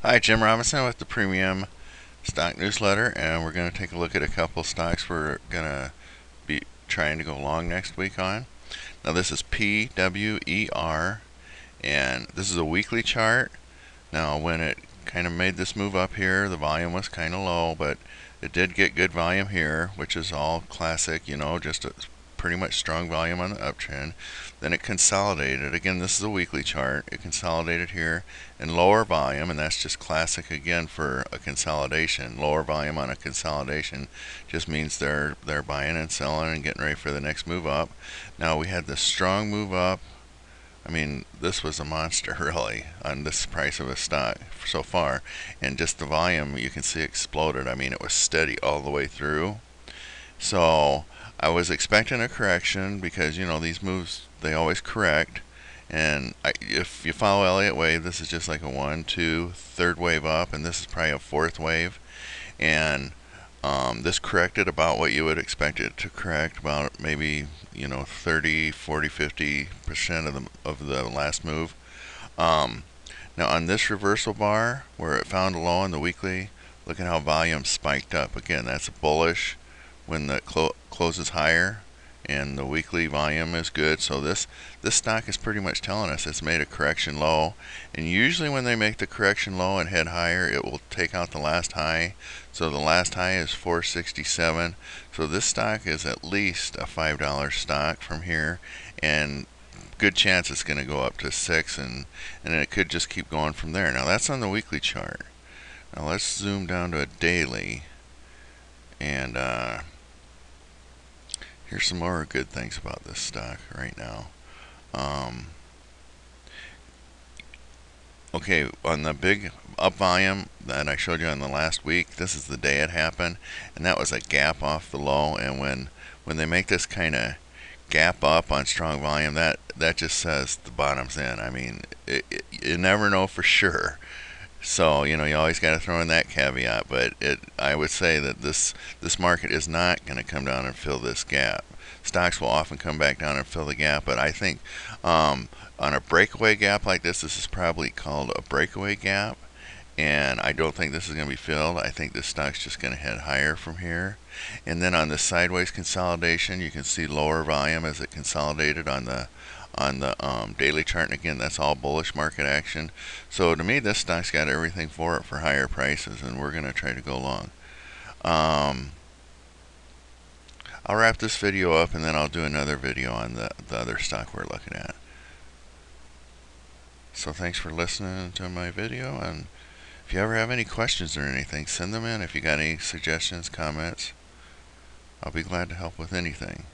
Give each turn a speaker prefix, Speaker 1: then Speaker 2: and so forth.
Speaker 1: Hi, Jim Robinson with the Premium Stock Newsletter, and we're going to take a look at a couple stocks we're going to be trying to go long next week on. Now, this is PWER, and this is a weekly chart. Now, when it kind of made this move up here, the volume was kind of low, but it did get good volume here, which is all classic, just a pretty much strong volume on the uptrend. Then it consolidated. Again, this is a weekly chart. It consolidated here in lower volume, and that's just classic again for a consolidation. Lower volume on a consolidation just means they're buying and selling and getting ready for the next move up. Now we had this strong move up. I mean, this was a monster really on this price of a stock so far, and just the volume you can see exploded. I mean, it was steady all the way through. So I was expecting a correction because these moves, they always correct. And if you follow Elliott wave, this is just like a 1, 2, third wave up, and this is probably a fourth wave. And this corrected about what you would expect it to correct, about maybe 30, 40, 50% of the last move. Now on this reversal bar where it found a low on the weekly, look at how volume spiked up. Again, that's bullish when the closes higher, and the weekly volume is good. So this stock is pretty much telling us it's made a correction low, and usually when they make the correction low and head higher, it will take out the last high. So the last high is 467. So this stock is at least a $5 stock from here, and good chance it's going to go up to 6, and it could just keep going from there. Now that's on the weekly chart. Now let's zoom down to a daily, and here's some more good things about this stock right now. Okay, on the big up volume that I showed you on the last week, this is the day it happened, and that was a gap off the low. And when they make this kind of gap up on strong volume, that just says the bottom's in. I mean, you never know for sure. So you always got to throw in that caveat. But I would say that this market is not going to come down and fill this gap. Stocks will often come back down and fill the gap, but I think on a breakaway gap like this is probably called a breakaway gap, and I don't think this is going to be filled. I think this stock's just going to head higher from here. And then on the sideways consolidation, you can see lower volume as it consolidated on the daily chart, and again, that's all bullish market action. So to me, this stock's got everything for it for higher prices, and we're going to try to go long. I'll wrap this video up, and then I'll do another video on the other stock we're looking at. So thanks for listening to my video, and if you ever have any questions or anything, send them in. If you got any suggestions, comments, I'll be glad to help with anything.